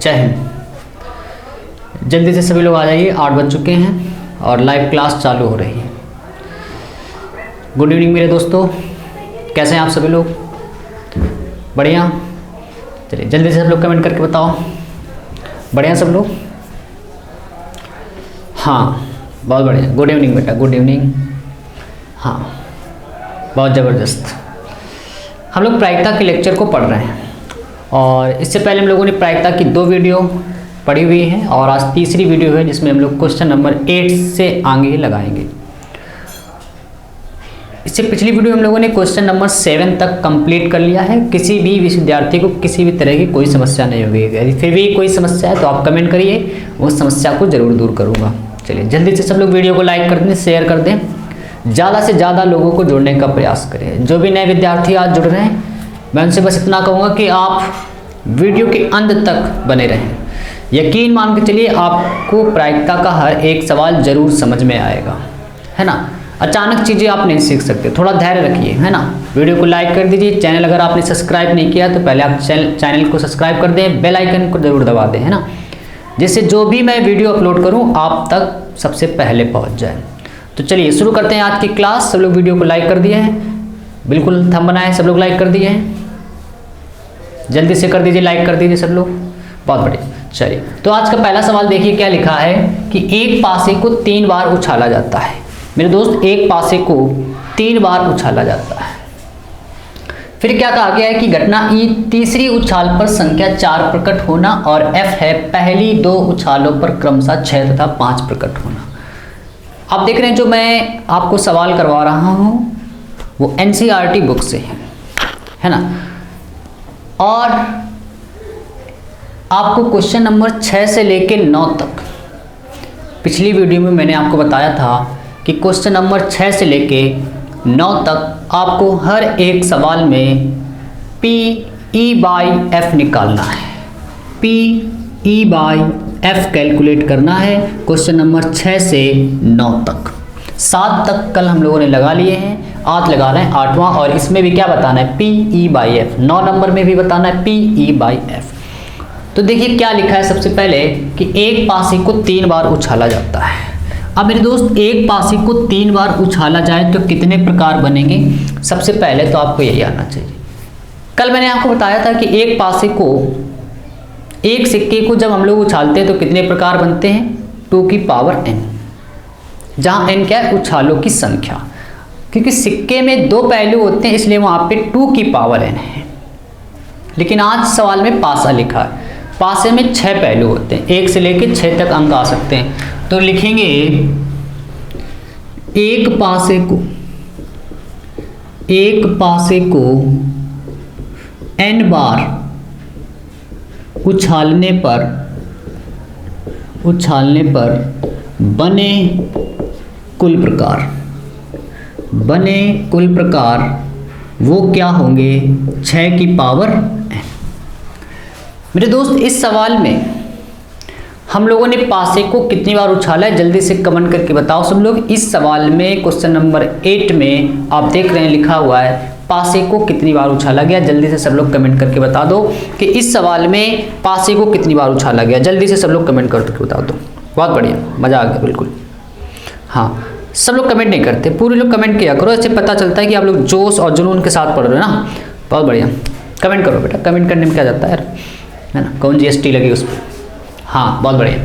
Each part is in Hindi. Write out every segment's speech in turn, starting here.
जय हिंद। जल्दी से सभी लोग आ जाइए, 8 बज चुके हैं और लाइव क्लास चालू हो रही है। गुड इवनिंग मेरे दोस्तों, कैसे हैं आप सभी लोग? बढ़िया। चलिए जल्दी से सब लोग कमेंट करके बताओ, बढ़िया सब लोग? हाँ बहुत बढ़िया। गुड इवनिंग बेटा, गुड इवनिंग। हाँ बहुत ज़बरदस्त। हम लोग प्रायिकता के लेक्चर को पढ़ रहे हैं और इससे पहले हम लोगों ने प्रायिकता की 2 वीडियो पढ़ी हुई हैं और आज तीसरी वीडियो है जिसमें हम लोग क्वेश्चन नंबर 8 से आगे लगाएंगे। इससे पिछली वीडियो हम लोगों ने क्वेश्चन नंबर 7 तक कंप्लीट कर लिया है। किसी भी विद्यार्थी को किसी भी तरह की कोई समस्या नहीं होगी। यदि फिर भी कोई समस्या है तो आप कमेंट करिए, उस समस्या को ज़रूर दूर करूँगा। चलिए जल्दी से सब लोग वीडियो को लाइक कर दें, शेयर कर दें, ज़्यादा से ज़्यादा लोगों को जोड़ने का प्रयास करें। जो भी नए विद्यार्थी आज जुड़ रहे हैं मैं उनसे बस इतना कहूँगा कि आप वीडियो के अंत तक बने रहें। यकीन मान के चलिए आपको प्रायिकता का हर एक सवाल ज़रूर समझ में आएगा, है ना। अचानक चीज़ें आप नहीं सीख सकते, थोड़ा धैर्य रखिए, है ना। वीडियो को लाइक कर दीजिए। चैनल अगर आपने सब्सक्राइब नहीं किया तो पहले आप चैनल को सब्सक्राइब कर दें, बेल आइकन को ज़रूर दबा दें, है ना, जिससे जो भी मैं वीडियो अपलोड करूँ आप तक सबसे पहले पहुँच जाए। तो चलिए शुरू करते हैं आज की क्लास। सब लोग वीडियो को लाइक कर दिए हैं, बिल्कुल थंब बनाए, सब लोग लाइक कर दिए हैं, जल्दी से कर दीजिए, लाइक कर दीजिए सब लोग, बहुत बढ़िया। चलिए तो आज का पहला सवाल देखिए क्या लिखा है कि एक पासे को 3 बार उछाला जाता है। मेरे दोस्त एक पासे को 3 बार उछाला जाता है। फिर क्या कहा गया है कि घटना ई तीसरी उछाल पर संख्या 4 प्रकट होना और एफ है पहली 2 उछालों पर क्रमशः 6 तथा 5 प्रकट होना। आप देख रहे हैं जो मैं आपको सवाल करवा रहा हूँ वो एनसीईआरटी बुक से है ना, और आपको क्वेश्चन नंबर 6 से लेके 9 तक, पिछली वीडियो में मैंने आपको बताया था कि क्वेश्चन नंबर 6 से लेके 9 तक आपको हर एक सवाल में PE/F निकालना है, PE/F कैलकुलेट करना है। क्वेश्चन नंबर 6 से 9 तक, 7 तक कल हम लोगों ने लगा लिए हैं, आज लगा रहे हैं 8वां, और इसमें भी क्या बताना है PE/F। 9 नंबर में भी बताना है PE/F। तो देखिए क्या लिखा है सबसे पहले कि एक पासे को 3 बार उछाला जाता है। अब मेरे दोस्त एक पासे को 3 बार उछाला जाए तो कितने प्रकार बनेंगे? सबसे पहले तो आपको यही आना चाहिए। कल मैंने आपको बताया था कि एक पासे को, एक सिक्के को जब हम लोग उछालते हैं तो कितने प्रकार बनते हैं? 2 की पावर n, जहाँ n क्या है? उछालों की संख्या। क्योंकि सिक्के में 2 पहलू होते हैं इसलिए वहाँ पे 2 की पावर n है। लेकिन आज सवाल में पासा लिखा है, पासे में 6 पहलू होते हैं, 1 से लेकर 6 तक अंक आ सकते हैं। तो लिखेंगे एक पासे को n बार उछालने पर बने कुल प्रकार वो क्या होंगे? 6 की पावर n। मेरे दोस्त इस सवाल में हम लोगों ने पासे को कितनी बार उछाला है? जल्दी से कमेंट करके बताओ सब लोग। इस सवाल में क्वेश्चन नंबर 8 में आप देख रहे हैं लिखा हुआ है पासे को कितनी बार उछाला गया। जल्दी से सब लोग कमेंट करके बता दो कि इस सवाल में पासे को कितनी बार उछाला गया। जल्दी से सब लोग कमेंट करके बता दो, बहुत बढ़िया, मज़ा आ गया बिल्कुल। हाँ सब लोग कमेंट नहीं करते, पूरे लोग कमेंट किया करो, इससे पता चलता है कि आप लोग जोश और जुनून के साथ पढ़ रहे हो ना। बहुत बढ़िया, कमेंट करो बेटा, कमेंट करने में क्या जाता है यार, है ना। कौन GST लगी उस पर? हाँ बहुत बढ़िया।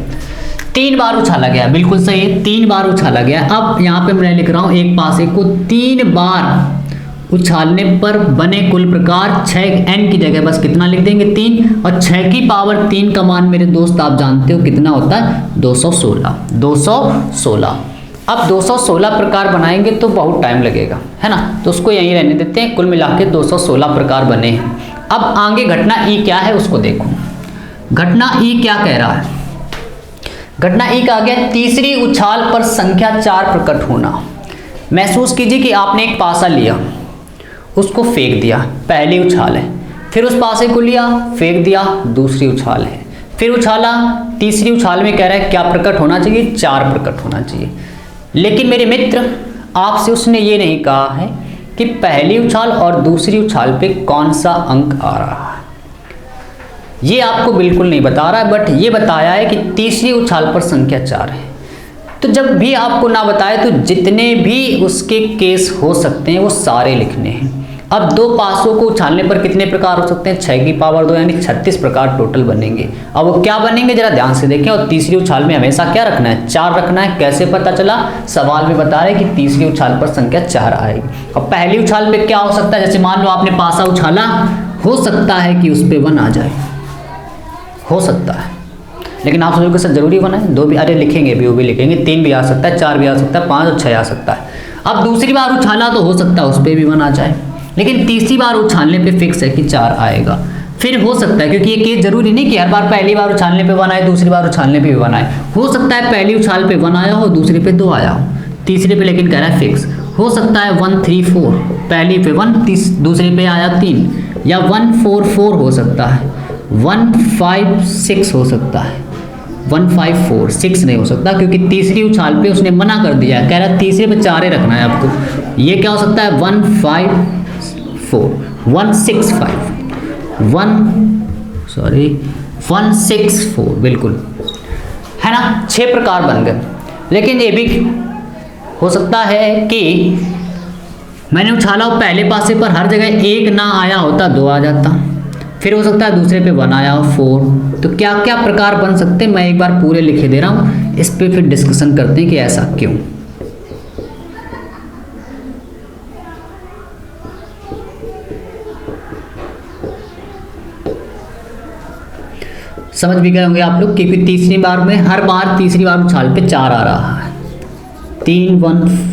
3 बार उछाला गया, बिल्कुल सही है, 3 बार उछाला गया। अब यहाँ पे मैं लिख रहा हूँ एक पासे को 3 बार उछालने पर बने कुल प्रकार 6, n की जगह बस कितना लिख देंगे? 3, और 6 की पावर 3 का मान मेरे दोस्त आप जानते हो कितना होता है? 216। अब 216 प्रकार बनाएंगे तो बहुत टाइम लगेगा, है ना, तो उसको यहीं रहने देते हैं। कुल मिला के 216 प्रकार बने हैं। अब आगे घटना ई क्या है उसको देखो। घटना ई क्या कह रहा है? घटना ई कहा गया तीसरी उछाल पर संख्या 4 प्रकट होना। महसूस कीजिए कि आपने एक पासा लिया, उसको फेंक दिया, पहली उछाल है। फिर उस पासे को लिया, फेंक दिया, दूसरी उछाल है। फिर उछाला, तीसरी उछाल में कह रहा है क्या प्रकट होना चाहिए? 4 प्रकट होना चाहिए। लेकिन मेरे मित्र आपसे उसने ये नहीं कहा है कि पहली उछाल और दूसरी उछाल पे कौन सा अंक आ रहा है। ये आपको बिल्कुल नहीं बता रहा है, बट ये बताया है कि तीसरी उछाल पर संख्या 4 है। तो जब भी आपको ना बताए तो जितने भी उसके केस हो सकते हैं वो सारे लिखने हैं। अब 2 पासों को उछालने पर कितने प्रकार हो सकते हैं? 6 की पावर 2 यानी 36 प्रकार टोटल बनेंगे। अब वो क्या बनेंगे जरा ध्यान से देखें। और तीसरी उछाल में हमेशा क्या रखना है? 4 रखना है। कैसे पता चला? सवाल में बता रहे कि तीसरी उछाल पर संख्या 4 आएगी। अब पहली उछाल पे क्या हो सकता है? जैसे मान लो आपने पासा उछाला, हो सकता है कि उस पर 1 आ जाए, हो सकता है। लेकिन आप सोचोगे सर जरूरी 1 है? 2 भी, अरे लिखेंगे भी, वो भी लिखेंगे। 3 भी आ सकता है, 4 भी आ सकता है, 5 और 6 आ सकता है। अब दूसरी बार उछाला तो हो सकता है उस पर भी 1 आ जाए, लेकिन तीसरी बार उछालने पे फिक्स है कि 4 आएगा। फिर हो सकता है, क्योंकि ये केस जरूरी नहीं कि हर बार पहली बार उछालने पे 1 आए, दूसरी बार उछालने पे भी 1 आए। हो सकता है पहली उछाल पे 1 आया हो, दूसरी पे 2 आया हो, तीसरे पे लेकिन कह रहा है फिक्स। हो सकता है 1 3 4, पहली पे 1, दूसरे पे आया 3, या 1 4 4 हो सकता है, 1 5 6 हो सकता है, 1 5 4 6 नहीं हो सकता, क्योंकि तीसरी उछाल पे उसने मना कर दिया, कह रहा है तीसरे पे 4 ही रखना है आपको। ये क्या हो सकता है? 1 5 4 1 6 5 1 6 4, बिल्कुल है ना। 6 प्रकार बन गए। लेकिन ये भी हो सकता है कि मैंने उछाला हो पहले पासे पर हर जगह 1 ना आया होता, 2 आ जाता। फिर हो सकता है दूसरे पे 1 आया हो, 4। तो क्या क्या प्रकार बन सकते हैं मैं एक बार पूरे लिखे दे रहा हूँ, इस पे फिर डिस्कशन करते हैं कि ऐसा क्यों। समझ भी गए होंगे आप लोग, क्योंकि तीसरी बार में हर बार तीसरी बार उछाल पे 4 आ रहा है। 3 1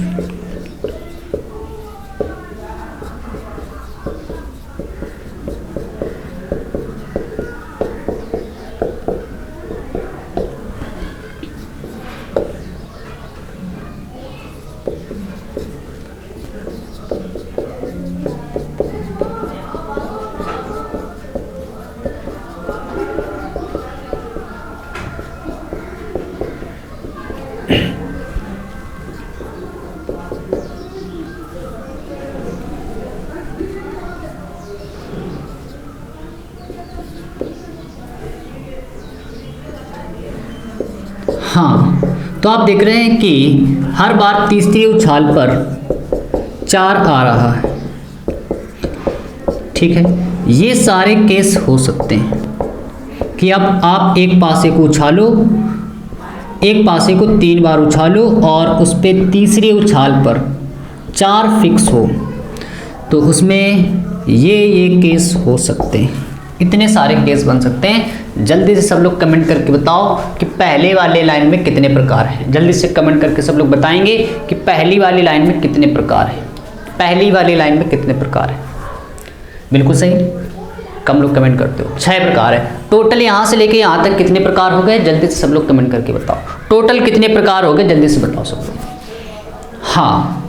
हाँ, तो आप देख रहे हैं कि हर बार तीसरी उछाल पर 4 आ रहा है। ठीक है, ये सारे केस हो सकते हैं कि अब आप एक पासे को उछालो, एक पासे को 3 बार उछालो और उस पर तीसरी उछाल पर 4 फिक्स हो, तो उसमें ये केस हो सकते हैं। इतने सारे केस बन सकते हैं। जल्दी से सब लोग कमेंट करके बताओ कि पहले वाले लाइन में कितने प्रकार हैं। जल्दी से कमेंट करके सब लोग बताएंगे कि पहली वाली लाइन में कितने प्रकार हैं, पहली वाली लाइन में कितने प्रकार हैं। बिल्कुल सही, कम लोग कमेंट करते हो। 6 प्रकार है टोटल। यहाँ से लेके यहाँ तक कितने प्रकार हो गए? जल्दी से सब लोग कमेंट करके बताओ, टोटल कितने प्रकार हो गए, जल्दी से बताओ सब लोग। हाँ,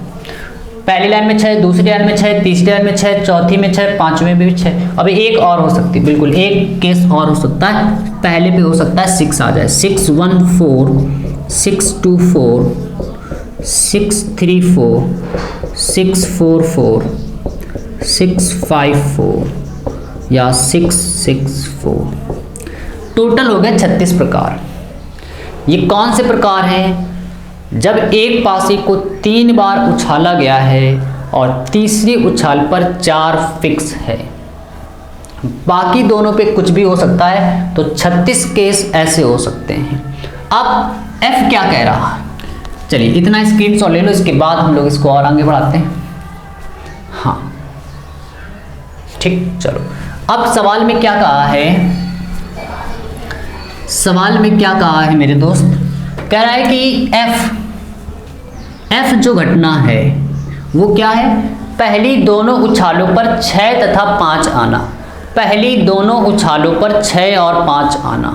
पहली लाइन में 6, दूसरी लाइन में 6, तीसरी लाइन में 6, चौथी में 6, पांचवें में भी 6। अभी एक और हो सकती है, बिल्कुल एक केस और हो सकता है। पहले पे हो सकता है 6 आ जाए, 6 1 4, 6 2 4, 6 3 4, 6 4 4, 6 5 4 या 6 6 4। टोटल हो गए 36 प्रकार। ये कौन से प्रकार हैं? जब एक पासे को 3 बार उछाला गया है और तीसरी उछाल पर 4 फिक्स है, बाकी दोनों पे कुछ भी हो सकता है, तो 36 केस ऐसे हो सकते हैं। अब F क्या कह रहा है? चलिए इतना स्क्रीनशॉट ले लो, इसके बाद हम लोग इसको और आगे बढ़ाते हैं। हाँ ठीक, चलो अब सवाल में क्या कहा है? सवाल में क्या कहा है मेरे दोस्त? कह रहा है कि F जो घटना है वो क्या है? पहली दोनों उछालों पर 6 तथा 5 आना। पहली दोनों उछालों पर 6 और 5 आना।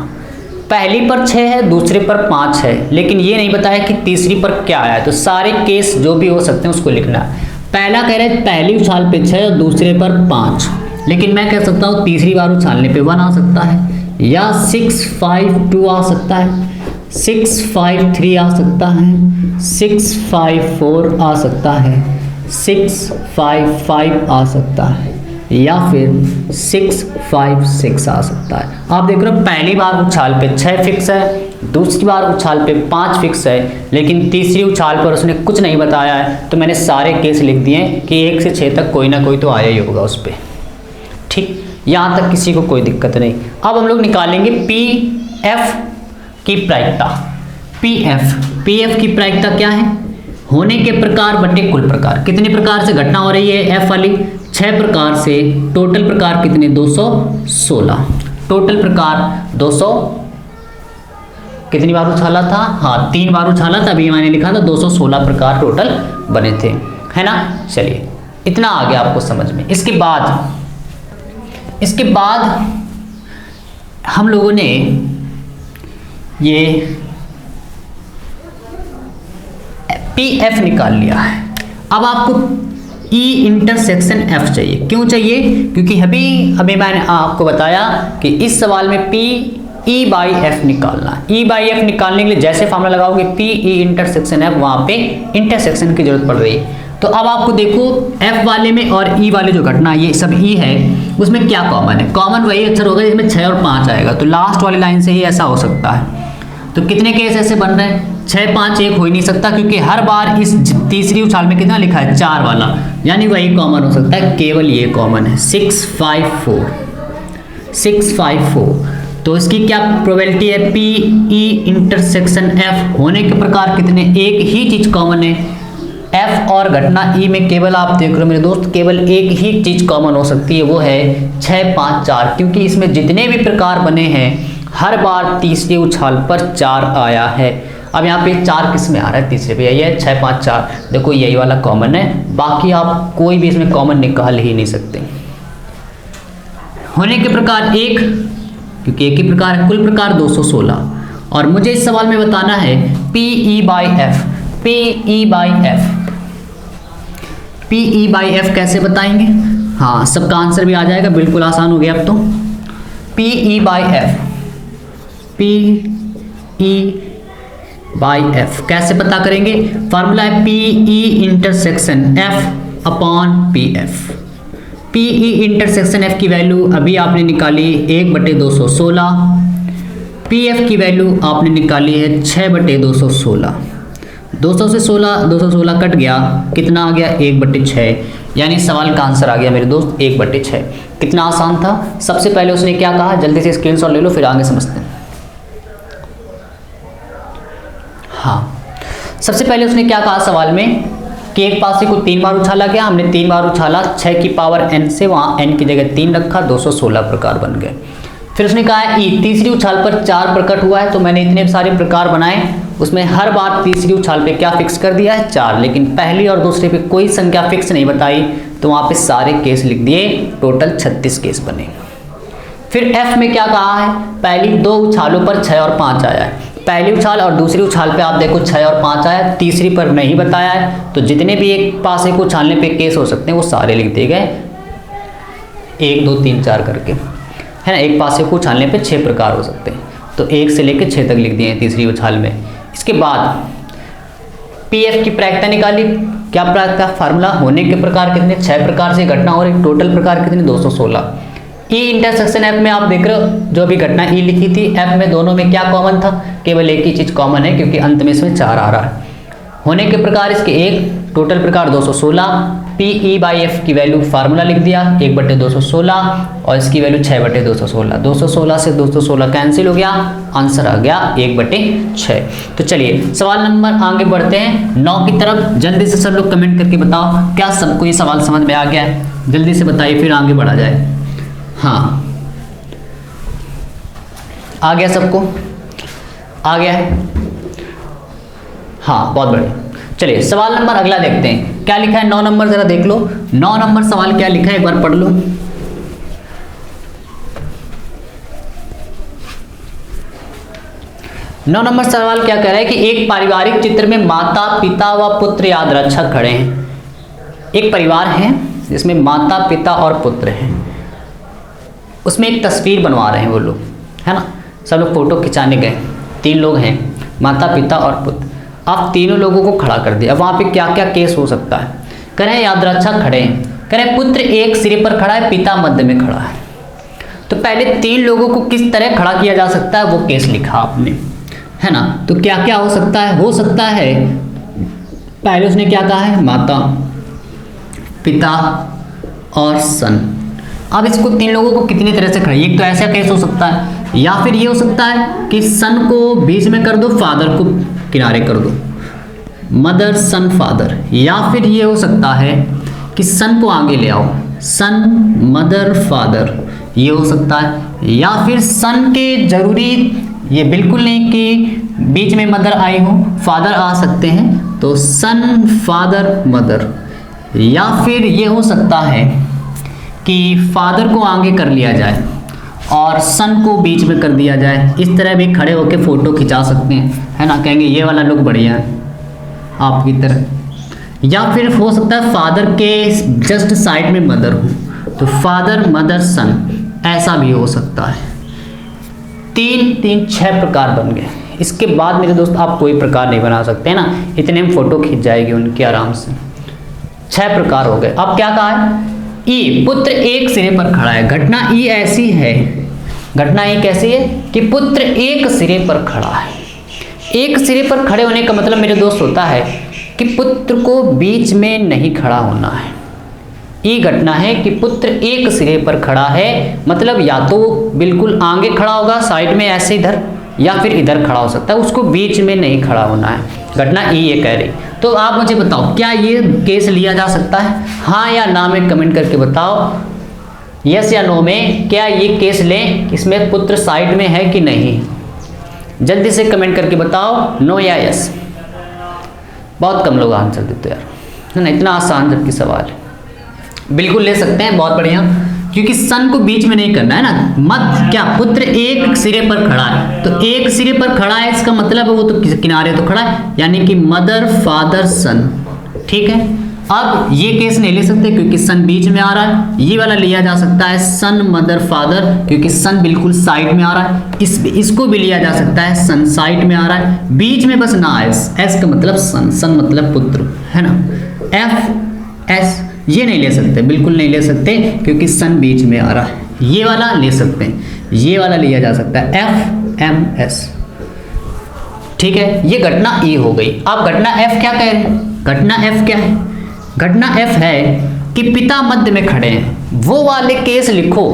पहली पर 6 है, दूसरे पर 5 है, लेकिन ये नहीं बताया कि तीसरी पर क्या आया है। तो सारे केस जो भी हो सकते हैं उसको लिखना है। पहला कह रहे हैं पहली उछाल पे 6 और दूसरे पर 5, लेकिन मैं कह सकता हूँ तीसरी बार उछालने पे 1 आ सकता है, या 6 5 2 आ सकता है, 6 5 3 आ सकता है, 6 5 4 आ सकता है, 6 5 5 आ सकता है, या फिर 6 5 6 आ सकता है। आप देख रहे हो पहली बार उछाल पे 6 फिक्स है, दूसरी बार उछाल पे 5 फिक्स है, लेकिन तीसरी उछाल पर उसने कुछ नहीं बताया है, तो मैंने सारे केस लिख दिए कि 1 से 6 तक कोई ना कोई तो आया ही होगा उस पर। ठीक, यहाँ तक किसी को कोई दिक्कत नहीं। अब हम लोग निकालेंगे पी एफ की प्रायिकता। पी एफ की प्रायिकता क्या है? होने के प्रकार बटे कुल प्रकार। कितने प्रकार से घटना हो रही है एफ वाली? 6 प्रकार से। टोटल प्रकार कितने? 216। टोटल प्रकार 200। कितनी बार उछाला था? हाँ 3 बार उछाला था, अभी मैंने लिखा था 216 प्रकार टोटल बने थे, है ना। चलिए इतना आ गया आपको समझ में। इसके बाद हम लोगों ने ये पी एफ निकाल लिया है। अब आपको ई इंटरसेक्शन एफ चाहिए। क्यों चाहिए? क्योंकि अभी मैंने आपको बताया कि इस सवाल में पी ई बाई एफ निकालना। ई बाई एफ निकालने के लिए जैसे फॉर्मूला लगाओगे पी ई इंटरसेक्शन एफ, वहां पे इंटरसेक्शन की जरूरत पड़ रही है। तो अब आपको देखो एफ वाले में और ई वाले जो घटना ये सब ई है, उसमें क्या कॉमन है? कॉमन वही अक्षर होगा जिसमें 6 और 5 आएगा, तो लास्ट वाली लाइन से ही ऐसा हो सकता है। तो कितने केस ऐसे बन रहे हैं? 6 5 1 हो ही नहीं सकता, क्योंकि हर बार इस तीसरी उछाल में कितना लिखा है? 4 वाला, यानी वही कॉमन हो सकता है, केवल ये कॉमन है। 6 5 4। तो इसकी क्या प्रोबेबिलिटी है? पी ई इंटरसेक्शन एफ होने के प्रकार कितने? एक ही चीज कॉमन है। एफ और घटना ई में केवल आप देख रहे हो मेरे दोस्त, केवल एक ही चीज कॉमन हो सकती है, वो है 6 5 4, क्योंकि इसमें जितने भी प्रकार बने हैं हर बार तीसरी उछाल पर 4 आया है। अब यहाँ पे 4 किस में आ रहा है? तीसरे पे यही है 6 5 4। देखो यही वाला कॉमन है, बाकी आप कोई भी इसमें कॉमन निकाल ही नहीं सकते। होने के प्रकार 1, क्योंकि एक ही प्रकार है। कुल प्रकार 216। और मुझे इस सवाल में बताना है P E by F. P E by F, P E by F कैसे बताएंगे? हाँ सबका आंसर भी आ जाएगा, बिल्कुल आसान हो गया अब तो। P E by F, P E by F कैसे पता करेंगे? फॉर्मूला है P E intersection F upon P F. P E intersection F की वैल्यू अभी आपने निकाली 1/216। पी एफ की वैल्यू आपने निकाली है 6/216। 200 से 216 कट गया, कितना आ गया? 1/6, यानी सवाल का आंसर आ गया मेरे दोस्त 1/6। कितना आसान था। सबसे पहले उसने क्या कहा? जल्दी से स्क्रीनशॉट ले लो, फिर आगे समझते हैं। हाँ सबसे पहले उसने क्या कहा सवाल में कि एक पासे को 3 बार उछाला गया, हमने 3 बार उछाला, 6 की पावर n से वहाँ n की जगह 3 रखा, 216 प्रकार बन गए। फिर उसने कहा है ई तीसरी उछाल पर 4 प्रकट हुआ है, तो मैंने इतने सारे प्रकार बनाए, उसमें हर बार तीसरी उछाल पे क्या फिक्स कर दिया है? 4, लेकिन पहली और दूसरे पे कोई संख्या फिक्स नहीं बताई, तो वहाँ पे सारे केस लिख दिए, टोटल 36 केस बने। फिर एफ में क्या कहा है? पहली 2 उछालों पर 6 और 5 आया है। पहली उछाल और दूसरी उछाल पे आप देखो 6 और 5 आया, तीसरी पर नहीं बताया है, तो जितने भी एक पासे को उछालने पे केस हो सकते हैं वो सारे लिख दिए गए 1 2 3 4 करके, है ना। एक पासे को उछालने पे 6 प्रकार हो सकते हैं, तो 1 से लेकर 6 तक लिख दिए हैं तीसरी उछाल में। इसके बाद पी एफ की प्रायिकता निकाली। क्या प्रायिकता? फार्मूला होने के प्रकार कितने? 6 प्रकार से घटना हो रही, टोटल प्रकार कितने? 216। ई इंटरसेक्शन एफ में आप देख रहे हो जो अभी घटना ई लिखी थी, एफ में दोनों में क्या कॉमन था? केवल एक ही चीज कॉमन है, क्योंकि अंत में इसमें 4 आ रहा है। होने के प्रकार इसके 1, टोटल प्रकार 216। पी ई बाई एफ की वैल्यू फार्मूला लिख दिया 1/216 और इसकी वैल्यू 6/216। 216 से 216 कैंसिल हो गया, आंसर आ गया 1/6। तो चलिए सवाल नंबर आगे बढ़ते हैं 9 की तरफ। जल्दी से सब लोग कमेंट करके बताओ क्या सबको ये सवाल समझ में आ गया है? जल्दी से बताइए, फिर आगे बढ़ा जाए। हाँ आ गया सबको? आ गया है? हाँ बहुत बढ़िया। चलिए सवाल नंबर अगला देखते हैं क्या लिखा है। 9 नंबर जरा देख लो, 9 नंबर सवाल क्या लिखा है एक बार पढ़ लो। नौ नंबर सवाल क्या कह रहा है कि एक पारिवारिक चित्र में माता पिता व पुत्र याद रक्षक खड़े हैं। एक परिवार है जिसमें माता पिता और पुत्र हैं, उसमें एक तस्वीर बनवा रहे हैं वो लोग, है ना। सब लोग फोटो खिंचाने गए, 3 लोग हैं, माता पिता और पुत्र। अब तीनों लोगों को खड़ा कर दिया। अब वहाँ पे क्या क्या केस हो सकता है? कह रहे हैं याद रक्षक खड़े हैं, कह रहे पुत्र एक सिरे पर खड़ा है, पिता मध्य में खड़ा है। तो पहले 3 लोगों को किस तरह खड़ा किया जा सकता है वो केस लिखा आपने, है ना। तो क्या क्या हो सकता है? हो सकता है पहले उसने क्या कहा है, माता, पिता और सन। अब इसको 3 लोगों को कितनी तरह से खड़ा, एक तो ऐसा केस हो सकता है, या फिर ये हो सकता है कि सन को बीच में कर दो, फादर को किनारे कर दो, मदर सन फादर। या फिर ये हो सकता है कि सन को आगे ले आओ, सन मदर फादर, ये हो सकता है। या फिर सन के जरूरी ये बिल्कुल नहीं कि बीच में मदर आई हो, फादर आ सकते हैं, तो सन फादर मदर। या फिर ये हो सकता है कि फादर को आगे कर लिया जाए और सन को बीच में कर दिया जाए। इस तरह भी खड़े होकर फोटो खिंचा सकते हैं, है ना, कहेंगे ये वाला लुक बढ़िया है आपकी तरह। या फिर हो सकता है फादर के जस्ट साइड में मदर हो, तो फादर मदर सन, ऐसा भी हो सकता है। 6 प्रकार बन गए। इसके बाद मेरे दोस्त आप कोई प्रकार नहीं बना सकते ना, इतने में फोटो खींच जाएगी उनकी आराम से। 6 प्रकार हो गए। अब क्या कहा है, ई पुत्र एक सिरे पर खड़ा है। घटना ई ऐसी है, घटना ई कैसी है कि पुत्र एक सिरे पर खड़ा है। एक सिरे पर खड़े होने का मतलब मेरे दोस्त होता है कि पुत्र को बीच में नहीं खड़ा होना है। ये घटना है कि पुत्र एक सिरे पर खड़ा है, मतलब या तो बिल्कुल आगे खड़ा होगा साइड में ऐसे इधर, या फिर इधर खड़ा हो सकता है, उसको बीच में नहीं खड़ा होना है। घटना ये कह रही। तो आप मुझे बताओ क्या ये केस लिया जा सकता है? हाँ या ना में कमेंट करके बताओ, यस या नो में, क्या ये केस लें, इसमें पुत्र साइड में है कि नहीं? जल्दी से कमेंट करके बताओ, नो या यस। बहुत कम लोग आंसर देते यार, है ना, इतना आसान जबकि सवाल है। बिल्कुल ले सकते हैं, बहुत बढ़िया, क्योंकि सन को बीच में नहीं करना है ना। मत क्या, पुत्र एक सिरे पर खड़ा है, तो एक सिरे पर खड़ा है इसका मतलब है वो तो किनारे तो खड़ा है, यानी कि मदर फादर सन। ठीक है, अब ये केस नहीं ले सकते क्योंकि सन बीच में आ रहा है। ये वाला लिया जा सकता है सन मदर फादर, क्योंकि सन बिल्कुल साइड में आ रहा है। इसको भी लिया जा सकता है सन साइड में आ रहा है, बीच में बस ना एस का मतलब सन, सन मतलब पुत्र, है ना। एफ एस ये नहीं ले सकते, बिल्कुल नहीं ले सकते क्योंकि सन बीच में आ रहा है। ये वाला ले सकते हैं, ये वाला लिया जा सकता है एफ एम एस। ठीक है, ये घटना ई हो गई। अब घटना एफ क्या कह रहे हैं? घटना एफ क्या है? घटना एफ है कि पिता मध्य में खड़े हैं। वो वाले केस लिखो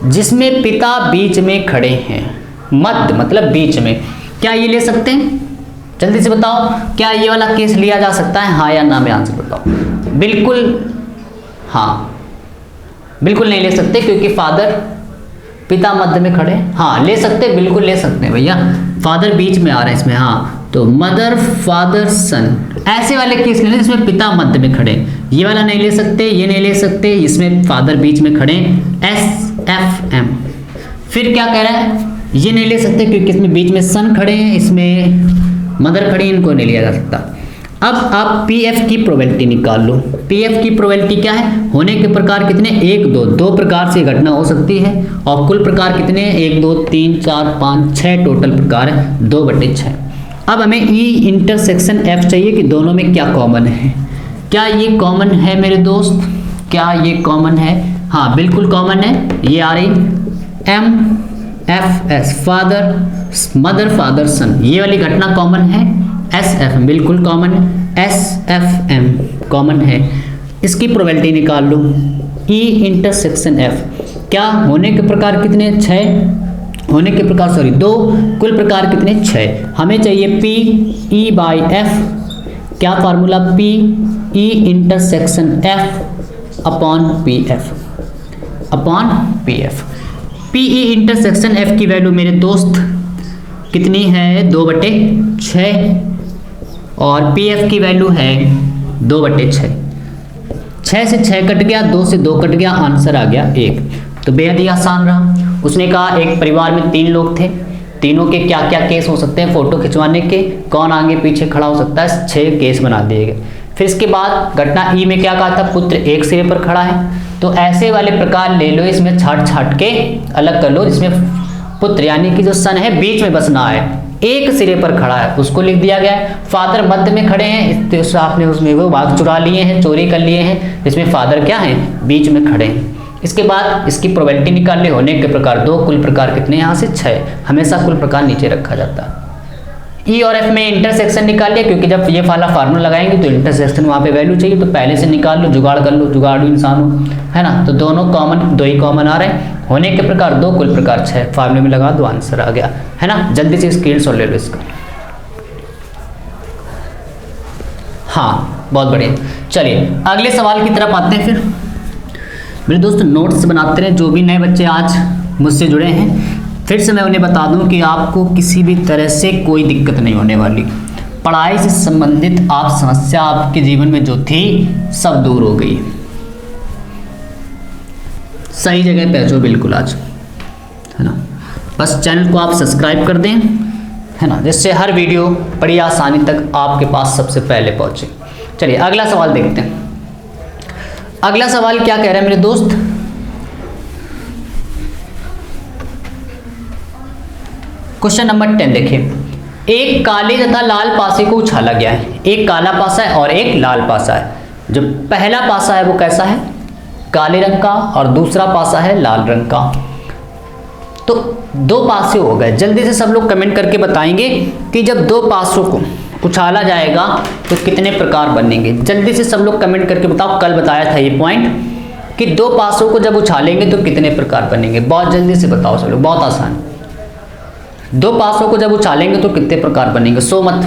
जिसमें पिता बीच में खड़े हैं। मध्य मतलब बीच में, क्या ये ले सकते हैं? जल्दी से बताओ, क्या ये वाला केस लिया जा सकता है? हाँ या ना में आंसर बताओ। बिल्कुल हाँ, बिल्कुल नहीं ले सकते क्योंकि फादर पिता मध्य में खड़े। हाँ ले सकते, बिल्कुल ले सकते हैं भैया, फादर बीच में आ रहे हैं इसमें। हाँ तो मदर फादर सन, ऐसे वाले केस लेने जिसमें पिता मध्य में खड़े। ये वाला नहीं ले सकते, ये नहीं ले सकते, इसमें फादर बीच में खड़े, एस एफ एम। फिर क्या कह रहा है? ये नहीं ले सकते क्योंकि इसमें बीच में सन खड़े हैं, इसमें मदर खड़ी, इनको नहीं लिया जा सकता। अब आप पी एफ की प्रोबेबिलिटी निकाल लो। पी एफ की प्रोबेबिलिटी क्या है? होने के प्रकार कितने? 1 2 2 प्रकार से घटना हो सकती है, और कुल प्रकार कितने? 1 2 3 4 5 6 टोटल प्रकार है, 2/6। अब हमें ई इंटरसेक्शन एफ चाहिए कि दोनों में क्या कॉमन है। क्या ये कॉमन है मेरे दोस्त? क्या ये कॉमन है? हाँ बिल्कुल कॉमन है। ये आ रही M F S, father mother father son, ये वाली घटना कॉमन है। एस एफ बिल्कुल कॉमन है, एस एफ एम कॉमन है। इसकी प्रोबेबिलिटी निकाल लो। ई इंटरसेक्शन एफ, क्या होने के प्रकार कितने? 6 होने के प्रकार, सॉरी 2, कुल प्रकार कितने? 6। हमें चाहिए पी ई बाई एफ। क्या formula? P E intersection F upon P F, upon P F. P E intersection F की वैल्यू मेरे दोस्त कितनी है? 2/6, और पी एफ की वैल्यू है 2/6। 6 से 6 कट गया, 2 से 2 कट गया, आंसर आ गया 1। तो बेहद ही आसान रहा। उसने कहा एक परिवार में 3 लोग थे, तीनों के क्या क्या केस हो सकते हैं फोटो खिंचवाने के, कौन आगे पीछे खड़ा हो सकता है, 6 केस बना दिए गए। फिर इसके बाद घटना ई में क्या कहा था? पुत्र एक सिरे पर खड़ा है। तो ऐसे वाले प्रकार ले लो, इसमें छाट छाट के अलग कर लो, जिसमें पुत्र यानी कि जो सन है बीच में बसना है, एक सिरे पर खड़ा है उसको लिख दिया गया है। फादर मध्य में खड़े हैं, तो आपने उसमें वो भाग चुरा लिए हैं, चोरी कर लिए हैं, इसमें फादर क्या है, बीच में खड़े हैं। इसके बाद इसकी प्रोबेबिलिटी निकालने, होने के प्रकार 2, कुल प्रकार कितने यहाँ से 6, हमेशा कुल प्रकार नीचे रखा जाता है। ई और एफ में इंटरसेक्शन निकालिए, क्योंकि जब ये वाला फार्मूला लगाएंगे तो इंटरसेक्शन वहाँ पे वैल्यू चाहिए, तो पहले से निकाल लो, जुगाड़ कर लो, जुगाड़ू इंसान हो, है ना। तो दोनों कॉमन, 2 ही कॉमन आ रहे हैं, होने के प्रकार 2, कुल प्रकार 6, फार्मूले में लगा दो, आंसर आ गया, है ना। जल्दी से स्क्रीनशॉट ले लो इसका। हाँ बहुत बढ़िया। चलिए अगले सवाल की तरफ आते हैं। फिर मेरे दोस्त नोट्स बनाते रहे, जो भी नए बच्चे आज मुझसे जुड़े हैं, फिर से मैं उन्हें बता दूं कि आपको किसी भी तरह से कोई दिक्कत नहीं होने वाली। पढ़ाई से संबंधित आप समस्या आपके जीवन में जो थी सब दूर हो गई। सही जगह पहुंचो बिल्कुल आज, है ना। बस चैनल को आप सब्सक्राइब कर दें, है ना, जिससे हर वीडियो बड़ी आसानी तक आपके पास सबसे पहले पहुंचे। चलिए अगला सवाल देखते हैं। अगला सवाल क्या कह रहा है मेरे दोस्त, क्वेश्चन नंबर 10 देखिए। एक काले तथा लाल पासे को उछाला गया है, एक काला पासा है और एक लाल पासा है। जो पहला पासा है वो कैसा है, काले रंग का, और दूसरा पासा है लाल रंग का। तो 2 पासे हो गए। जल्दी से सब लोग कमेंट करके बताएंगे कि जब 2 पासों को उछाला जाएगा तो कितने प्रकार बनेंगे। जल्दी से सब लोग कमेंट करके बताओ। कल बताया था ये पॉइंट कि 2 पासों को जब उछालेंगे तो कितने प्रकार बनेंगे। बहुत जल्दी से बताओ सब लोग, बहुत आसान। 2 पासों को जब उछालेंगे तो कितने प्रकार बनेंगे। सो मत,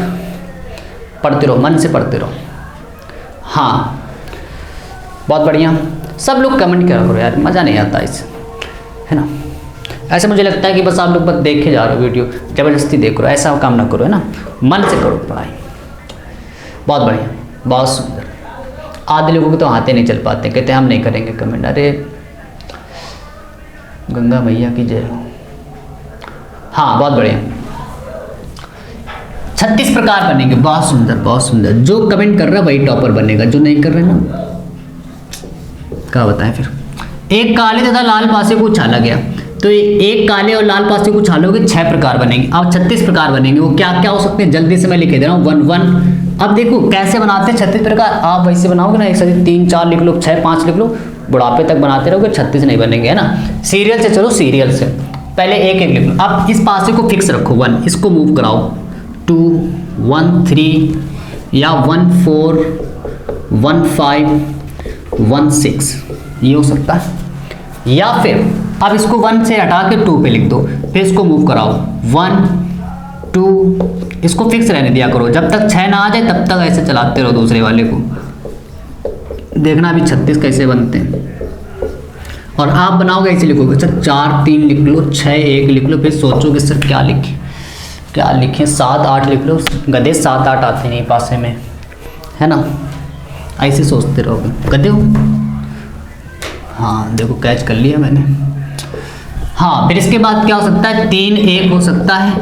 पढ़ते रहो, मन से पढ़ते रहो। हाँ बहुत बढ़िया, सब लोग कमेंट करो यार, मज़ा नहीं आता इससे, है ना। ऐसे मुझे लगता है कि बस आप लोग बस देखे जा रहे हो वीडियो, ज़बरदस्ती देख रहे हो, ऐसा काम ना करो, है ना। मन से करो पढ़ाई। बहुत बढ़िया, बहुत सुंदर। आधे लोगों को तो हाथे नहीं चल पाते, कहते हम नहीं करेंगे कमेंट। अरे गंगा मैया की जय हो। हाँ बहुत बढ़िया, 36 प्रकार बनेंगे। बहुत सुंदर, बहुत सुंदर। जो कमेंट कर रहा है वही टॉपर बनेगा, जो नहीं कर रहे ना क्या बताएं। फिर एक काले तथा लाल पासे को उछाला गया, तो एक काले और लाल पासे को उछालोगे 6 प्रकार बनेंगे। अब 36 प्रकार बनेंगे। वो क्या क्या हो सकते हैं, जल्दी से मैं लिखे दे रहा हूँ 1 1। अब देखो कैसे बनाते हैं 36 प्रकार। आप वैसे बनाओगे ना, 1 से 3 4 लिख लो, 6 5 लिख लो, बुढ़ापे तक बनाते रहोगे, 36 नहीं बनेंगे, है ना। सीरियल से चलो, सीरियल से पहले एक एक लिख लो। अब इस पासे को फिक्स रखो 1, इसको मूव कराओ 2 1 3 या 1 4 1 5 1 6, ये हो सकता है। या फिर अब इसको 1 से हटा के 2 पे लिख दो, फिर इसको मूव कराओ 1 2, इसको फिक्स रहने दिया करो। जब तक 6 ना आ जाए तब तक ऐसे चलाते रहो दूसरे वाले को। देखना अभी 36 कैसे बनते हैं। और आप बनाओगे ऐसे लिखोगे, अच्छा 4 3 लिख लो, 6 1 लिख लो, फिर सोचोगे सर क्या लिखें क्या लिखें। 7 8 लिख लो, गधे 7 8 आते नहीं पासे में, है ना। ऐसे सोचते रहोगे, गधे हो। हाँ देखो कैच कर लिया मैंने। हाँ फिर इसके बाद क्या हो सकता है, 3 1 हो सकता है,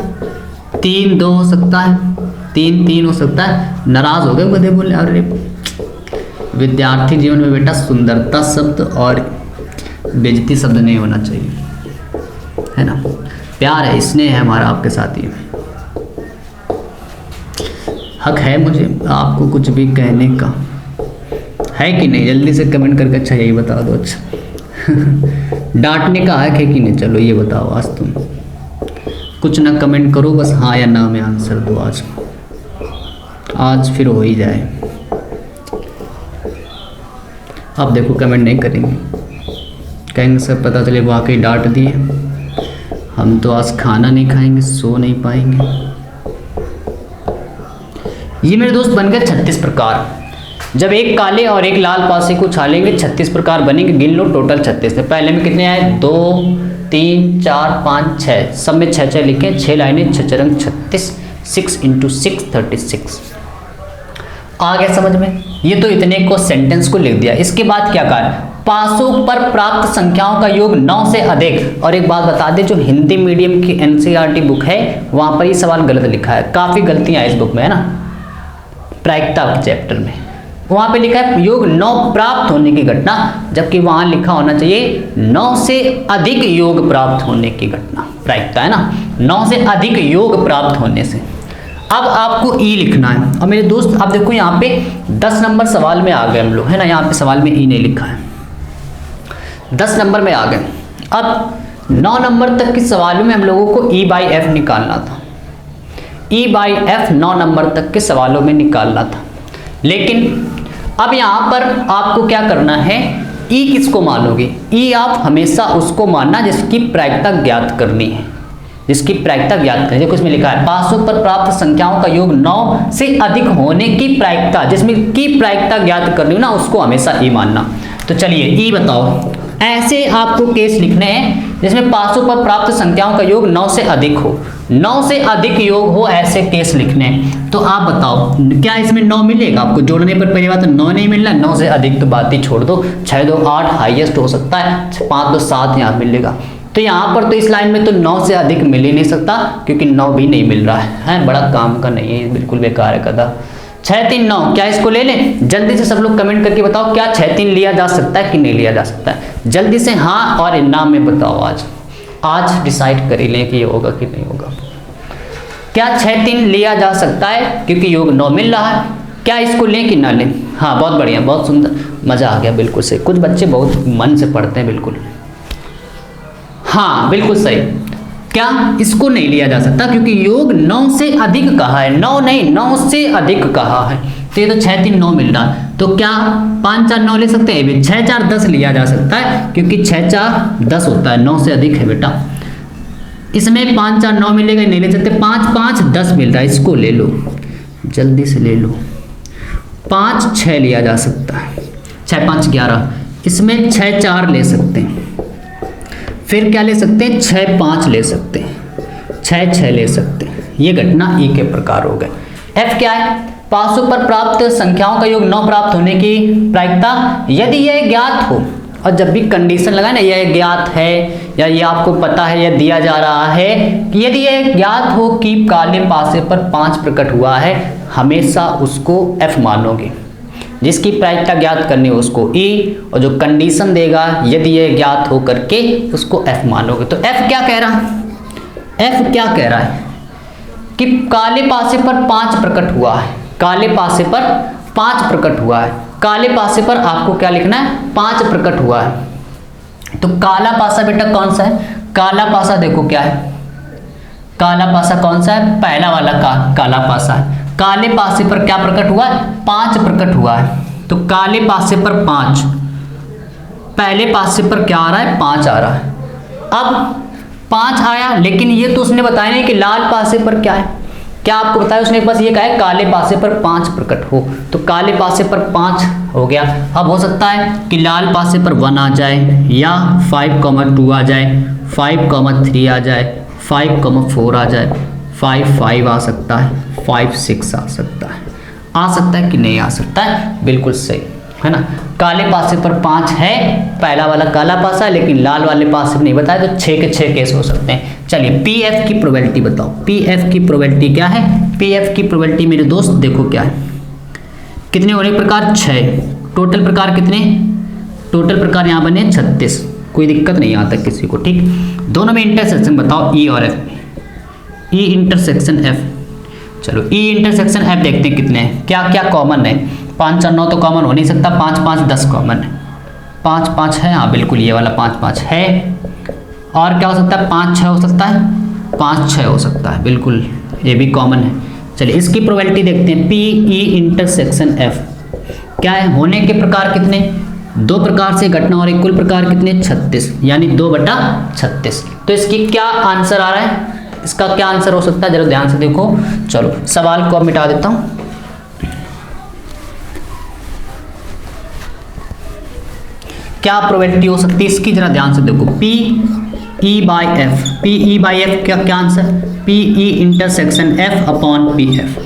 3 2 हो सकता है, 3 3 हो सकता है। नाराज हो गए गधे बोले। अरे विद्यार्थी जीवन में बेटा सुंदरता शब्द और बेइज्जती शब्द नहीं होना चाहिए, है ना। प्यार है, स्नेह है हमारा आपके साथ। ही हक है मुझे आपको कुछ भी कहने का, है कि नहीं। जल्दी से कमेंट करके अच्छा यही बता दो। अच्छा डांटने का हक है कि नहीं, चलो ये बताओ आज तुम। कुछ ना कमेंट करो, बस हाँ या ना में आंसर दो। आज फिर हो ही जाए। अब देखो कमेंट नहीं करेंगे, कहेंगे सर पता चले वाकई डांट दिए, हम तो आज खाना नहीं खाएंगे, सो नहीं पाएंगे। ये मेरे दोस्त बन गए 36 प्रकार। जब एक काले और एक लाल पासे को उछालेंगे 36 प्रकार बनेंगे। गिन लो टोटल 36 है। पहले में कितने आए, 2 3 4 5 6, सब में 6 6 लिखे, 6 लाइनें 6 रंग 36, 6 × 6 36। आ गया समझ में। ये तो इतने को सेंटेंस को लिख दिया। इसके बाद क्या कहा, पासों पर प्राप्त संख्याओं का योग 9 से अधिक। और एक बात बता दें, जो हिंदी मीडियम की NCERT बुक है वहाँ पर ये सवाल गलत लिखा है। काफ़ी गलतियाँ इस बुक में, है ना। प्रायिकता के चैप्टर में वहाँ पे लिखा है योग 9 प्राप्त होने की घटना, जबकि वहाँ लिखा होना चाहिए 9 से अधिक योग प्राप्त होने की घटना। प्रायिकता, है ना, 9 से अधिक योग प्राप्त होने से। अब आपको ई लिखना है। और मेरे दोस्त आप देखो यहाँ पे 10 नंबर सवाल में आ गए हम लोग, है ना, यहाँ पे सवाल में ई नहीं लिखा है, 10 नंबर में आ गए। अब 9 नंबर तक के सवालों में हम लोगों को ई बाई एफ निकालना था, ई बाई एफ 9 नंबर तक के सवालों में निकालना था। लेकिन अब यहाँ पर आपको क्या करना है, ई किसको मानोगे, ई आप हमेशा उसको मानना जिसकी प्रायिकता ज्ञात करनी है, जिसकी प्रायिकता ज्ञात करें। देखो इसमें लिखा है 500 पर प्राप्त संख्याओं का योग 9 से अधिक होने की प्रायिकता, जिसमें की प्रायिकता ज्ञात करनी हो ना, उसको हमेशा ई मानना। तो चलिए ई बताओ, ऐसे आपको केस लिखने हैं जिसमें 500 पर प्राप्त संख्याओं का योग 9 से अधिक हो, 9 से अधिक योग हो, ऐसे केस लिखने हैं। तो आप बताओ क्या इसमें 9 मिलेगा आपको? जोड़ने पर पहली बात तो 9 नहीं मिल रहा, 9 से अधिक तो बात ही छोड़ दो, 6 2 8 हाईएस्ट हो सकता है, 5 2 7 यहाँ मिलेगा। तो यहाँ पर तो इस लाइन में तो 9 से अधिक मिल ही नहीं सकता, क्योंकि 9 भी नहीं मिल रहा है, बड़ा काम का नहीं है, बिल्कुल बेकार है कदा। 6 3 9, क्या इसको ले लें? जल्दी से सब लोग कमेंट करके बताओ, क्या 6 3 लिया जा सकता है कि नहीं लिया जा सकता है? जल्दी से हाँ और इनाम में बताओ। आज डिसाइड कर ही लें कि ये होगा कि नहीं होगा। क्या 6 3 लिया जा सकता है क्योंकि योग 9 मिल रहा है? क्या इसको लें कि ना लें? हाँ बहुत बढ़िया, बहुत सुंदर, मजा आ गया, बिल्कुल सही। कुछ बच्चे बहुत मन से पढ़ते हैं, बिल्कुल हाँ बिल्कुल सही। क्या इसको नहीं लिया जा सकता क्योंकि योग 9 से अधिक कहा है, 9 नहीं 9 से अधिक कहा है। तो ये तो 6 3 9 मिल रहा है, तो क्या 5 4 9 ले सकते हैं? 6 4 10 लिया जा सकता है क्योंकि 6 4 10 होता है, 9 से अधिक है बेटा। इसमें 5 4 9 मिलेगा, नहीं ले सकते। 5 5 10 मिल रहा है, इसको ले लो, जल्दी से ले लो। 5 6 लिया जा सकता है, 6 5 11, इसमें 6 4 ले सकते हैं। फिर क्या ले सकते हैं? 6 5 ले सकते हैं, 6 6 ले सकते हैं। ये घटना ई के प्रकार हो गए। एफ क्या है? 500 पर प्राप्त संख्याओं का योग 9 प्राप्त होने की प्रायिकता यदि यह ज्ञात हो, और जब भी कंडीशन लगाए ना, यह ज्ञात है या ये आपको पता है, यह दिया जा रहा है कि यदि यह ज्ञात हो कि काले पासे पर 5 प्रकट हुआ है, हमेशा उसको एफ मानोगे। जिसकी प्रायिकता ज्ञात करनी हो उसको ई, और जो कंडीशन देगा यदि यह ज्ञात हो करके उसको एफ मानोगे। तो एफ क्या कह रहा है? एफ क्या कह रहा है कि काले पासे पर 5 प्रकट हुआ है, काले पासे पर 5 प्रकट हुआ है। काले पासे पर आपको क्या लिखना है? 5 प्रकट हुआ है। तो काला पासा बेटा कौन सा है? काला पासा देखो क्या है, काला पासा कौन सा है? पहला वाला काला पासा है। काले पासे पर क्या प्रकट हुआ है? 5 प्रकट हुआ है। तो काले पासे पर 5, पहले पासे पर क्या आ रहा है? 5 आ रहा है। अब 5 आया, लेकिन ये तो उसने बताया नहीं कि लाल पासे पर क्या है। क्या आपको बताया उसने? बस ये कहा है काले पासे पर 5 प्रकट हो, तो काले पासे पर 5 हो गया। अब हो सकता है कि लाल पासे पर 1 आ जाए, या 5,2 आ जाए, 5,3 आ जाए, 5,4 आ जाए, 5 आ सकता है, 5 6 आ सकता है कि नहीं आ सकता है? बिल्कुल सही है ना। काले पासे पर 5 है, पहला वाला काला पासा है, लेकिन लाल वाले पासे नहीं बताया, तो 6 के 6 केस हो सकते हैं। चलिए पी एफ की प्रोबेबिलिटी बताओ। पी एफ की प्रोबेबिलिटी क्या है? पी एफ की प्रोबेबिलिटी मेरे दोस्त देखो क्या है, कितने होने प्रकार? 6। टोटल प्रकार कितने? टोटल प्रकार यहाँ बने 36। कोई दिक्कत नहीं आता किसी को, ठीक। दोनों में इंटरसेक्शन बताओ, ई और एफ। ई इंटरसेक्शन एफ, चलो ई इंटरसेक्शन एफ देखते हैं कितने हैं, क्या क्या कॉमन है। 5 4 9 तो कॉमन हो नहीं सकता, 5 5 10 कॉमन है, 5 5 है, हाँ बिल्कुल ये वाला 5 5 है। और क्या हो सकता है? 5 6 हो सकता है, 5 6 हो सकता है, बिल्कुल ये भी कॉमन है। चलिए इसकी प्रोबेबिलिटी देखते हैं। पी ई इंटरसेक्शन एफ क्या है? होने के प्रकार कितने? 2 प्रकार से घटना और एक कुल प्रकार कितने? 36, यानी 2/36। तो इसकी क्या आंसर आ रहा है? इसका क्या आंसर हो सकता है? जरा ध्यान से देखो। चलो सवाल को अब मिटा देता हूं। क्या प्रोबेबिलिटी हो सकती है इसकी? जरा ध्यान से देखो। P E by F, P E by F क्या answer? P E intersection F upon P F,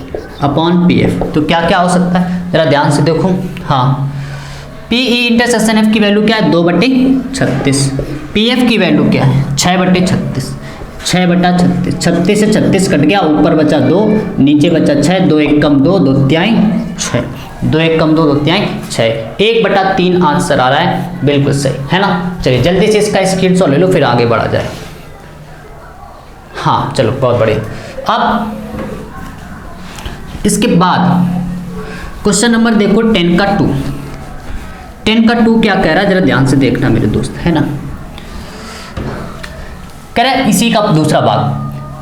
upon P F. तो क्या क्या हो सकता है? जरा ध्यान से देखो। हाँ, पी ई इंटरसेक्शन एफ की वैल्यू क्या है? 2/36। पी एफ की वैल्यू क्या है? 6/36, 6/36। 36 से 36 कट गया, ऊपर बचा 2, नीचे बचा 6, 2 1 कम 2, 2 तिहाई 6, 2 1 कम 2, 2 तिहाई 6, 1/3 आंसर आ रहा है, बिल्कुल सही है ना। चलिए जल्दी से इसका स्क्रीनशॉट ले लो, फिर आगे बढ़ा जाए। हाँ चलो बहुत बढ़िया। अब इसके बाद क्वेश्चन नंबर देखो 10 का 2। 10 का 2 क्या कह रहा है, जरा ध्यान से देखना मेरे दोस्त, है ना। कह रहा है इसी का दूसरा भाग,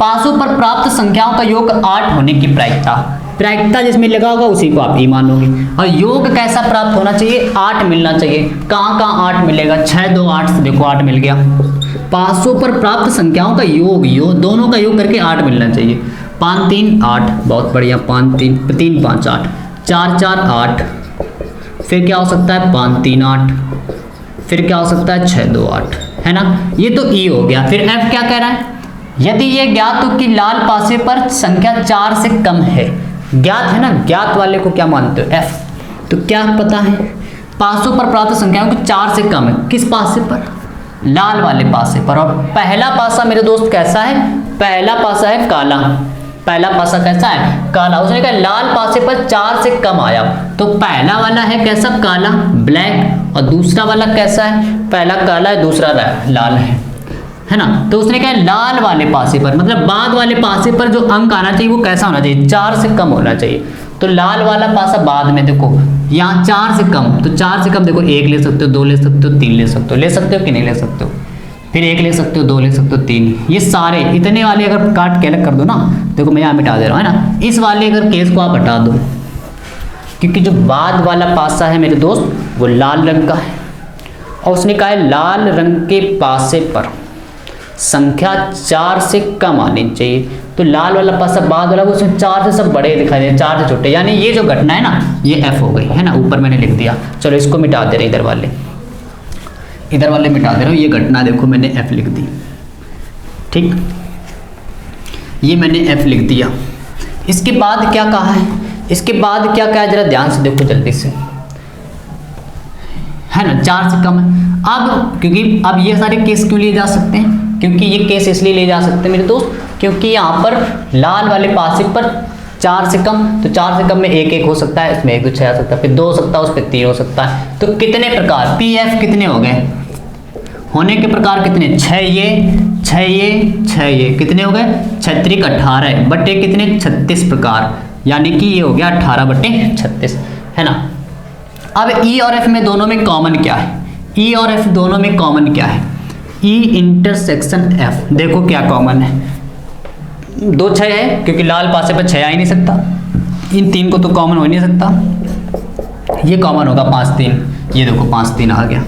पासों पर प्राप्त संख्याओं का योग 8 होने की प्रायिकता जिसमें लगा होगा उसी को आप ई मानोगे। और योग कैसा प्राप्त होना चाहिए, 8 मिलना चाहिए। कहाँ कहाँ 8 मिलेगा, 6 2 8 से देखो 8 मिल गया। पासों पर प्राप्त संख्याओं का योग दोनों का योग करके 8 मिलना चाहिए। 5 3 8, बहुत बढ़िया। 5 3 3 5 8, 4 4 8, फिर क्या हो सकता है 5 3 8, फिर क्या हो सकता है 6 2 8, है ना। ये तो ई हो गया। फिर एफ क्या कह रहा है, यदि ये ज्ञात हो कि लाल पासे पर संख्या 4 से कम है। ज्ञात है ना, ज्ञात वाले को क्या मानते हो, एफ। तो क्या पता है, पासों पर प्राप्त संख्याओं को 4 से कम है, किस पासे पर, लाल वाले पासे पर। और पहला पासा मेरे दोस्त कैसा है, पहला पासा है काला। पहला पासा कैसा है, काला। उसने कहा लाल पासे पर 4 से कम आया, तो पहला वाला है कैसा, काला ब्लैक, और दूसरा वाला कैसा है, पहला काला है दूसरा लाल है ना। तो उसने कहा लाल वाले पासे पर, मतलब बाद वाले पासे पर जो अंक आना चाहिए वो कैसा होना चाहिए, 4 से कम होना चाहिए। तो लाल वाला पासा बाद में देखो, यहाँ 4 से कम, तो 4 से कम देखो 1 ले सकते हो, 2 ले सकते हो, 3 ले सकते हो कि नहीं ले सकते हो, फिर 1 ले सकते हो, 2 ले सकते हो, 3। ये सारे इतने वाले अगर काट के अलग कर दो ना, देखो मैं यहाँ मिटा दे रहा हूँ, है ना। इस वाले अगर केस को आप हटा दो, क्योंकि जो बाद वाला पासा है मेरे दोस्त वो लाल रंग का है, और उसने कहा है लाल रंग के पासे पर संख्या 4 से कम आनी चाहिए। तो लाल वाला पासा बाद वाला, उसमें 4 से सब बड़े दिखाई दे, 4 से छोटे, यानी ये जो घटना है ना ये एफ हो गई, है ना। ऊपर मैंने लिख दिया, चलो इसको मिटा दे रहे, इधर वाले मिटा दे रहा हूँ। ये घटना देखो मैंने एफ लिख दी, ठीक, ये मैंने एफ लिख दिया। इसके बाद क्या कहा है, इसके बाद क्या कहा है, जरा ध्यान से देखो जल्दी से, है ना। 4 से कम है। अब क्योंकि अब ये सारे केस क्यों लिए जा सकते हैं, क्योंकि ये केस इसलिए ले जा सकते हैं मेरे दोस्त, क्योंकि यहाँ पर लाल वाले पासे पर 4 से कम, तो 4 से कम में 1 1 हो सकता है, इसमें 1 2 6 आ सकता है, फिर 2 हो सकता है, उस पर 3 हो सकता है। तो कितने प्रकार, पी एफ कितने हो गए, होने के प्रकार कितने, 6 ये 6 ये 6 ये, कितने हो गए 6 3 18 बटे कितने 36 प्रकार, यानी कि ये हो गया 18 बटे 36, है ना। अब ई और एफ में दोनों में कॉमन क्या है, ई और एफ दोनों में कॉमन क्या है, ई इंटरसेक्शन एफ, देखो क्या कॉमन है, 2 6 है, क्योंकि लाल पासे पर 6 आ ही नहीं सकता, इन 3 को तो कॉमन हो नहीं सकता, ये कॉमन होगा 5 3, ये देखो 5 3 आ गया।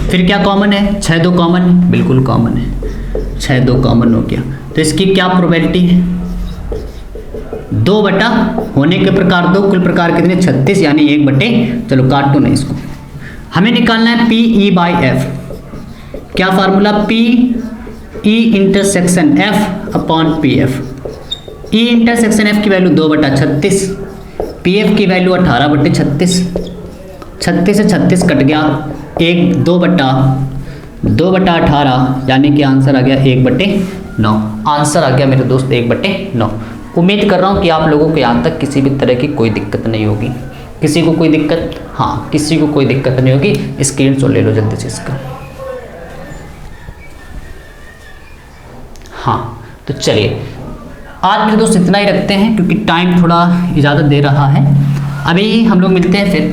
फिर क्या कॉमन है, 6 2 कॉमन है, बिल्कुल कॉमन है, 6 2 कॉमन हो गया। तो इसकी क्या प्रोबेबिलिटी है, 2 बटा होने के प्रकार 2, कुल प्रकार कितने 36, यानी 1 बटे, चलो काटो नहीं इसको, हमें निकालना है पी ई बाई एफ। क्या formula, P E intersection F upon P F. ई इंटरसेक्शन एफ की वैल्यू 2 बटा 36, पी एफ की वैल्यू 18 बटे 36, 36 से 36 कट गया, 2 बटा 18, यानी कि आंसर आ गया 1 बटे 9। आंसर आ गया मेरे दोस्त 1 बटे 9। उम्मीद कर रहा हूँ कि आप लोगों को यहाँ तक किसी भी तरह की कोई दिक्कत नहीं होगी। किसी को कोई दिक्कत, हाँ किसी को कोई दिक्कत नहीं होगी, स्क्रीनशॉट ले लो जल्दी से इसका। हाँ तो चलिए आज मेरे दोस्त इतना ही रखते हैं, क्योंकि टाइम थोड़ा इजाज़त दे रहा है। अभी हम लोग मिलते हैं फिर,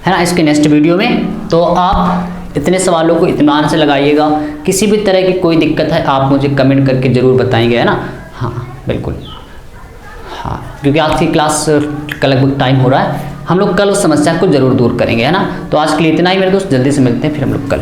है ना, इसके नेक्स्ट वीडियो में। तो आप इतने सवालों को इत्मीनान से लगाइएगा, किसी भी तरह की कोई दिक्कत है आप मुझे कमेंट करके ज़रूर बताएंगे, है ना। हाँ बिल्कुल, हाँ क्योंकि आज की क्लास का लगभग टाइम हो रहा है, हम लोग कल उस समस्या को ज़रूर दूर करेंगे, है ना। तो आज के लिए इतना ही मेरे दोस्त, जल्दी से मिलते हैं फिर हम लोग कल।